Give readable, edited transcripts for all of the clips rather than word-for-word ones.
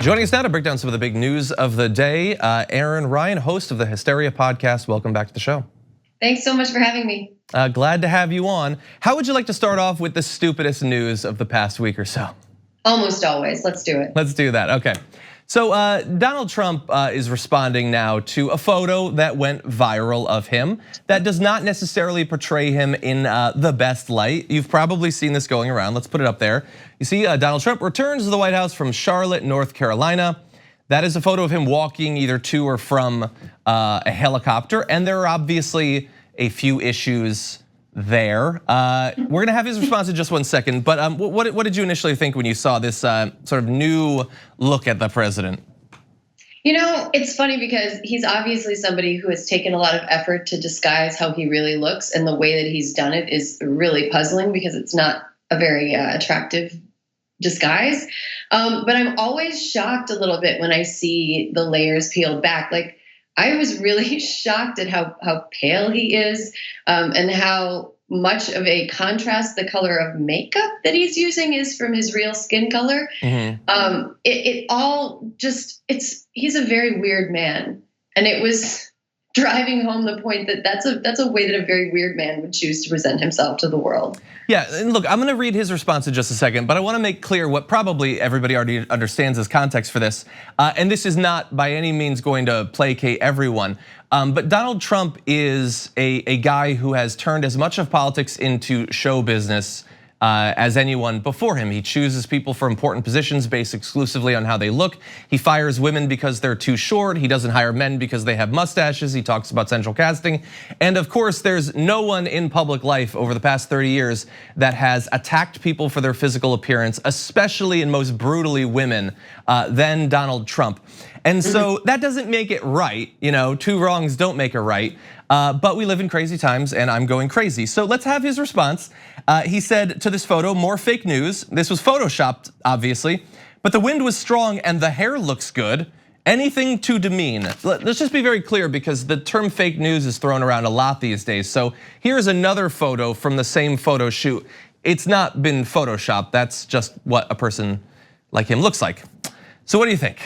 Joining us now to break down some of the big news of the day, Erin Ryan, host of the Hysteria podcast. Welcome back to the show. Thanks so much for having me. Glad to have you on. How would you like to start off with the stupidest news of the past week or so? Almost always. Let's do it. Let's do that. Okay. So Donald Trump is responding now to a photo that went viral of him that does not necessarily portray him in the best light. You've probably seen this going around. Let's put it up there. You see Donald Trump returns to the White House from Charlotte, North Carolina. That is a photo of him walking either to or from a helicopter, and there are obviously a few issues there. We're gonna have his response in just 1 second, but what did you initially think when you saw this sort of new look at the president? You know, it's funny because he's obviously somebody who has taken a lot of effort to disguise how he really looks, and the way that he's done it is really puzzling because it's not a very attractive disguise. But I'm always shocked a little bit when I see the layers peeled back. Like, I was really shocked at how pale he is and how much of a contrast the color of makeup that he's using is from his real skin color. Mm-hmm. It all just, he's a very weird man. And it was driving home the point that that's a way that a very weird man would choose to present himself to the world. Yeah, and look, I'm gonna read his response in just a second, but I wanna make clear what probably everybody already understands as context for this. And this is not by any means going to placate everyone. But Donald Trump is a guy who has turned as much of politics into show business as anyone before him. He chooses people for important positions based exclusively on how they look. He fires women because they're too short. He doesn't hire men because they have mustaches. He talks about central casting. And of course, there's no one in public life over the past 30 years that has attacked people for their physical appearance, especially and most brutally women, than Donald Trump. And so that doesn't make it right, two wrongs don't make a right. But we live in crazy times and I'm going crazy. So let's have his response. He said to this photo, more fake news. This was photoshopped, obviously, but the wind was strong and the hair looks good. Anything to demean. Let's just be very clear because the term fake news is thrown around a lot these days. So here's another photo from the same photo shoot. It's not been photoshopped. That's just what a person like him looks like. So what do you think?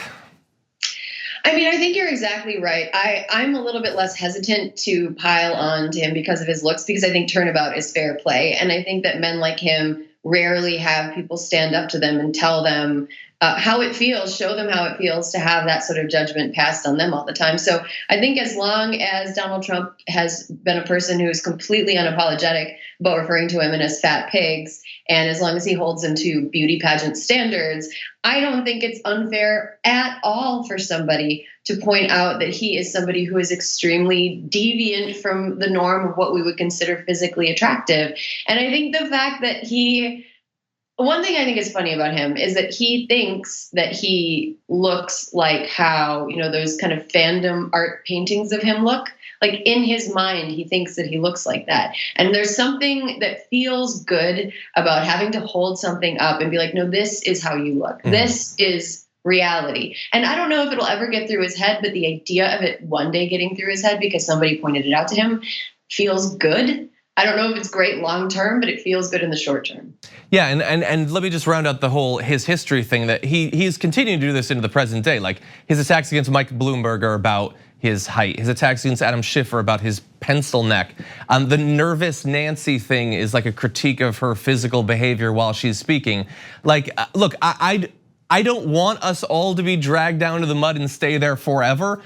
I mean, I think you're exactly right. I'm a little bit less hesitant to pile on to him because of his looks, because I think turnabout is fair play. And I think that men like him rarely have people stand up to them and tell them how it feels, show them how it feels to have that sort of judgment passed on them all the time. So I think as long as Donald Trump has been a person who is completely unapologetic about referring to women as fat pigs, and as long as he holds them to beauty pageant standards, I don't think it's unfair at all for somebody to point out that he is somebody who is extremely deviant from the norm of what we would consider physically attractive. And I think the fact that one thing I think is funny about him is that he thinks that he looks like how, those kind of fandom art paintings of him look. Like, in his mind, he thinks that he looks like that. And there's something that feels good about having to hold something up and be like, no, this is how you look. Mm-hmm. This is reality. And I don't know if it'll ever get through his head, but the idea of it one day getting through his head because somebody pointed it out to him feels good. I don't know if it's great long term, but it feels good in the short term. Yeah, and let me just round out the whole his history thing that he's continuing to do this into the present day. Like, his attacks against Mike Bloomberg are about his height. His attacks against Adam Schiff are about his pencil neck. The nervous Nancy thing is like a critique of her physical behavior while she's speaking. Like, look, I don't want us all to be dragged down to the mud and stay there forever.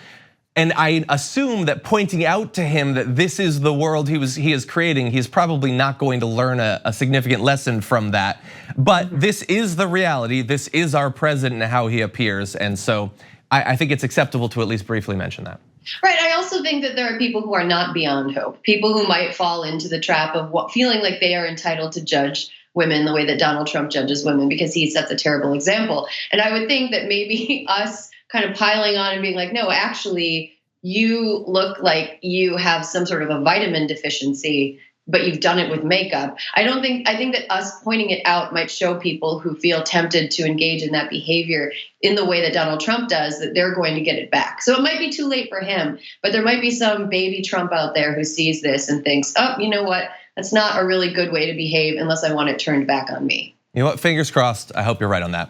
And I assume that pointing out to him that this is the world he is creating, he's probably not going to learn a significant lesson from that. But this is the reality. This is our president and how he appears. And so I think it's acceptable to at least briefly mention that. Right. I also think that there are people who are not beyond hope. People who might fall into the trap of feeling like they are entitled to judge women the way that Donald Trump judges women because he sets a terrible example. And I would think that maybe us kind of piling on and being like, no, actually, you look like you have some sort of a vitamin deficiency, but you've done it with makeup. I think that us pointing it out might show people who feel tempted to engage in that behavior in the way that Donald Trump does, that they're going to get it back. So it might be too late for him, but there might be some baby Trump out there who sees this and thinks, oh, you know what? That's not a really good way to behave unless I want it turned back on me. You know what, fingers crossed, I hope you're right on that.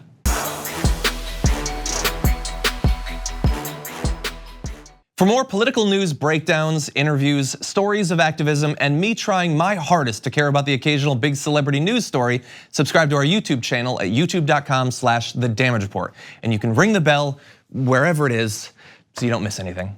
For more political news, breakdowns, interviews, stories of activism, and me trying my hardest to care about the occasional big celebrity news story, subscribe to our YouTube channel at youtube.com/thedamagereport. And you can ring the bell wherever it is so you don't miss anything.